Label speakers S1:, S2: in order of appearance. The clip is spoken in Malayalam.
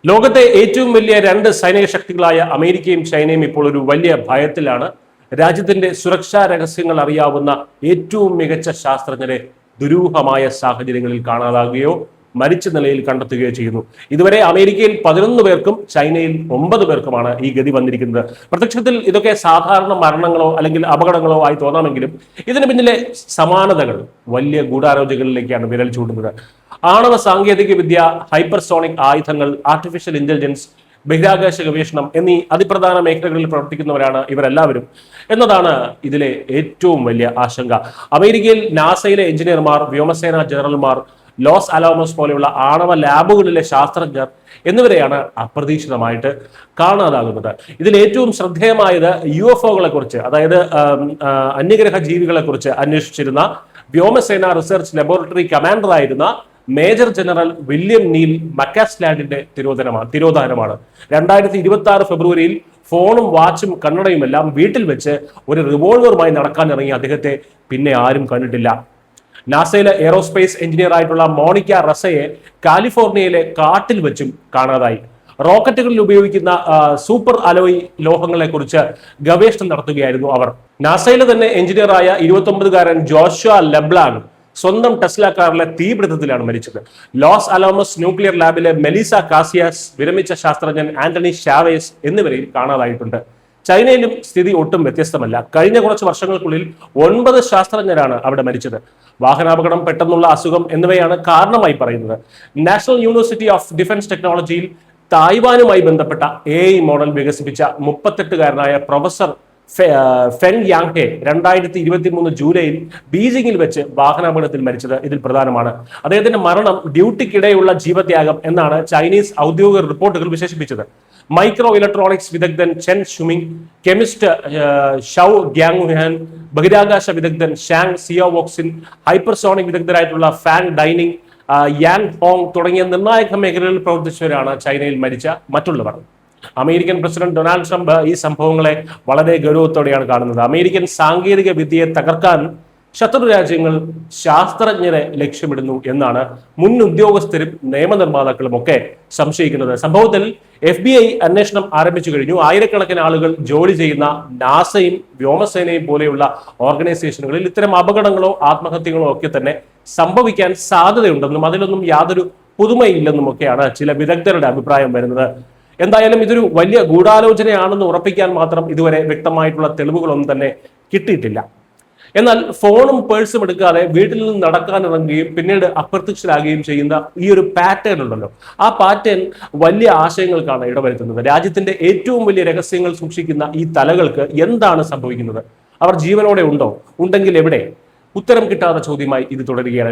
S1: ലോകത്തെ ഏറ്റവും വലിയ രണ്ട് സൈനിക ശക്തികളായ അമേരിക്കയും ചൈനയും ഇപ്പോൾ ഒരു വലിയ ഭയത്തിലാണ്. രാജ്യത്തിന്റെ സുരക്ഷാ രഹസ്യങ്ങൾ അറിയാവുന്ന ഏറ്റവും മികച്ച ശാസ്ത്രജ്ഞരെ ദുരൂഹമായ സാഹചര്യങ്ങളിൽ കാണാതാകുകയോ മരിച്ച നിലയിൽ കണ്ടെത്തുകയോ ചെയ്യുന്നു. ഇതുവരെ അമേരിക്കയിൽ 11 പേർക്കും ചൈനയിൽ 9 പേർക്കുമാണ് ഈ ഗതി വന്നിരിക്കുന്നത്. പ്രത്യക്ഷത്തിൽ ഇതൊക്കെ സാധാരണ മരണങ്ങളോ അല്ലെങ്കിൽ അപകടങ്ങളോ ആയി തോന്നാമെങ്കിലും ഇതിന് പിന്നിലെ സമാനതകൾ വലിയ ഗൂഢാലോചനകളിലേക്കാണ് വിരൽ ചൂണ്ടുന്നത്. ആണവ സാങ്കേതിക വിദ്യ, ഹൈപ്പർസോണിക് ആയുധങ്ങൾ, ആർട്ടിഫിഷ്യൽ ഇന്റലിജൻസ്, ബഹിരാകാശ ഗവേഷണം എന്നീ അതിപ്രധാന മേഖലകളിൽ പ്രവർത്തിക്കുന്നവരാണ് ഇവരെല്ലാവരും എന്നതാണ് ഇതിലെ ഏറ്റവും വലിയ ആശങ്ക. അമേരിക്കയിൽ നാസയിലെ എഞ്ചിനീയർമാർ, വ്യോമസേന ജനറൽമാർ, ലോസ് അലാമോസ് പോലെയുള്ള ആണവ ലാബുകളിലെ ശാസ്ത്രജ്ഞർ എന്നിവരെയാണ് അപ്രതീക്ഷിതമായിട്ട് കാണാതാകുന്നത്. ഇതിൽ ഏറ്റവും ശ്രദ്ധേയമായത് UFOകളെ കുറിച്ച്, അതായത് അന്യഗ്രഹ ജീവികളെ കുറിച്ച് അന്വേഷിച്ചിരുന്ന വ്യോമസേന റിസർച്ച് ലബോറട്ടറി കമാൻഡറായിരുന്ന മേജർ ജനറൽ വില്യം നീൽ മക്കാസ്ലാൻഡിന്റെ തിരോധാനമാണ്. 2026 ഫെബ്രുവരിയിൽ ഫോണും വാച്ചും കണ്ണടയുമെല്ലാം വീട്ടിൽ വെച്ച് ഒരു റിവോൾവറുമായി നടക്കാൻ ഇറങ്ങിയ അദ്ദേഹത്തെ പിന്നെ ആരും കണ്ടിട്ടില്ല. നാസയിലെ എയറോസ്പേസ് എഞ്ചിനീയർ ആയിട്ടുള്ള മോണിക്ക റസയെ കാലിഫോർണിയയിലെ കാട്ടിൽ വെച്ചും കാണാതായി. റോക്കറ്റുകളിൽ ഉപയോഗിക്കുന്ന സൂപ്പർ അലോയ് ലോഹങ്ങളെ കുറിച്ച് ഗവേഷണം നടത്തുകയായിരുന്നു അവർ. നാസയിലെ തന്നെ എഞ്ചിനീയറായ 29-കാരൻ ജോഷുവ ലെബ്ലാൻ സ്വന്തം ടെസ്ല കാറിലെ തീപിടുത്തത്തിലാണ് മരിച്ചത്. ലോസ് അലാമോസ് ന്യൂക്ലിയർ ലാബിലെ മെലിസ കാസിയാസ്, വിരമിച്ച ശാസ്ത്രജ്ഞൻ ആന്റണി ഷാവേസ് എന്നിവരെയും കാണാതായിട്ടുണ്ട്. ചൈനയിലും സ്ഥിതി ഒട്ടും വ്യത്യസ്തമല്ല. കഴിഞ്ഞ കുറച്ച് വർഷങ്ങൾക്കുള്ളിൽ 9 ശാസ്ത്രജ്ഞരാണ് അവിടെ മരിച്ചത്. വാഹനാപകടം, പെട്ടെന്നുള്ള അസുഖം എന്നിവയാണ് കാരണമായി പറയുന്നത്. നാഷണൽ യൂണിവേഴ്സിറ്റി ഓഫ് ഡിഫൻസ് ടെക്നോളജിയിൽ തായ്വാനുമായി ബന്ധപ്പെട്ട AI മോഡൽ വികസിപ്പിച്ച 38-കാരനായ പ്രൊഫസർ ഫെങ് യാങ്ഹെ 2023 ജൂലൈയിൽ ബീജിംഗിൽ വെച്ച് വാഹനാപകടത്തിൽ മരിച്ചത് ഇതിൽ പ്രധാനമാണ്. അദ്ദേഹത്തിന്റെ മരണം ഡ്യൂട്ടിക്കിടെയുള്ള ജീവത്യാഗം എന്നാണ് ചൈനീസ് ഔദ്യോഗിക റിപ്പോർട്ടുകൾ വിശേഷിപ്പിച്ചത്. മൈക്രോ ഇലക്ട്രോണിക്സ് വിദഗ്ധൻ ചെൻ ഷുമിങ്, കെമിസ്റ്റ് ഷൗ ഗ്യാങ്ഹാൻ, ബഹിരാകാശ വിദഗ്ധൻ ഷാങ് സിയോവോക്സിൻ, ഹൈപ്പർസോണിക് വിദഗ്ധരായിട്ടുള്ള ഫാങ് ഡൈനിങ്, യാൻ ഹോങ് തുടങ്ങിയ നിർണായക മേഖലകളിൽ പ്രവർത്തിച്ചവരാണ് ചൈനയിൽ മരിച്ച മറ്റുള്ളവർ. അമേരിക്കൻ പ്രസിഡന്റ് ഡൊണാൾഡ് ട്രംപ് ഈ സംഭവങ്ങളെ വളരെ ഗൗരവത്തോടെയാണ് കാണുന്നത്. അമേരിക്കൻ സാങ്കേതിക വിദ്യയെ തകർക്കാൻ ശത്രു രാജ്യങ്ങൾ ശാസ്ത്രജ്ഞരെ ലക്ഷ്യമിടുന്നു എന്നാണ് മുൻ ഉദ്യോഗസ്ഥരും നിയമനിർമ്മാതാക്കളും ഒക്കെ സംശയിക്കുന്നത്. സംഭവത്തിൽ FBI അന്വേഷണം ആരംഭിച്ചു കഴിഞ്ഞു. ആയിരക്കണക്കിന് ആളുകൾ ജോലി ചെയ്യുന്ന നാസയും വ്യോമസേനയും പോലെയുള്ള ഓർഗനൈസേഷനുകളിൽ ഇത്തരം അപകടങ്ങളോ ആത്മഹത്യകളോ ഒക്കെ തന്നെ സംഭവിക്കാൻ സാധ്യതയുണ്ടെന്നും അതിലൊന്നും യാതൊരു പുതുമയില്ലെന്നും ഒക്കെയാണ് ചില വിദഗ്ധരുടെ അഭിപ്രായം വരുന്നത്. എന്തായാലും ഇതൊരു വലിയ ഗൂഢാലോചനയാണെന്ന് ഉറപ്പിക്കാൻ മാത്രം ഇതുവരെ വ്യക്തമായിട്ടുള്ള തെളിവുകളൊന്നും തന്നെ കിട്ടിയിട്ടില്ല. എന്നാൽ ഫോണും പേഴ്സും എടുക്കാതെ വീട്ടിൽ നിന്ന് നടക്കാനിറങ്ങുകയും പിന്നീട് അപ്രത്യക്ഷരാകുകയും ചെയ്യുന്ന ഈ ഒരു പാറ്റേൺ ഉണ്ടല്ലോ, ആ പാറ്റേൺ വലിയ ആശയങ്ങൾക്കാണ് ഇടവരുത്തുന്നത്. രാജ്യത്തിന്റെ ഏറ്റവും വലിയ രഹസ്യങ്ങൾ സൂക്ഷിക്കുന്ന ഈ തലകൾക്ക് എന്താണ് സംഭവിക്കുന്നത്? അവർ ജീവനോടെ ഉണ്ടോ? ഉണ്ടെങ്കിൽ എവിടെ? ഉത്തരം കിട്ടാത്ത ചോദ്യമായി ഇത് തുടരുകയാണ്.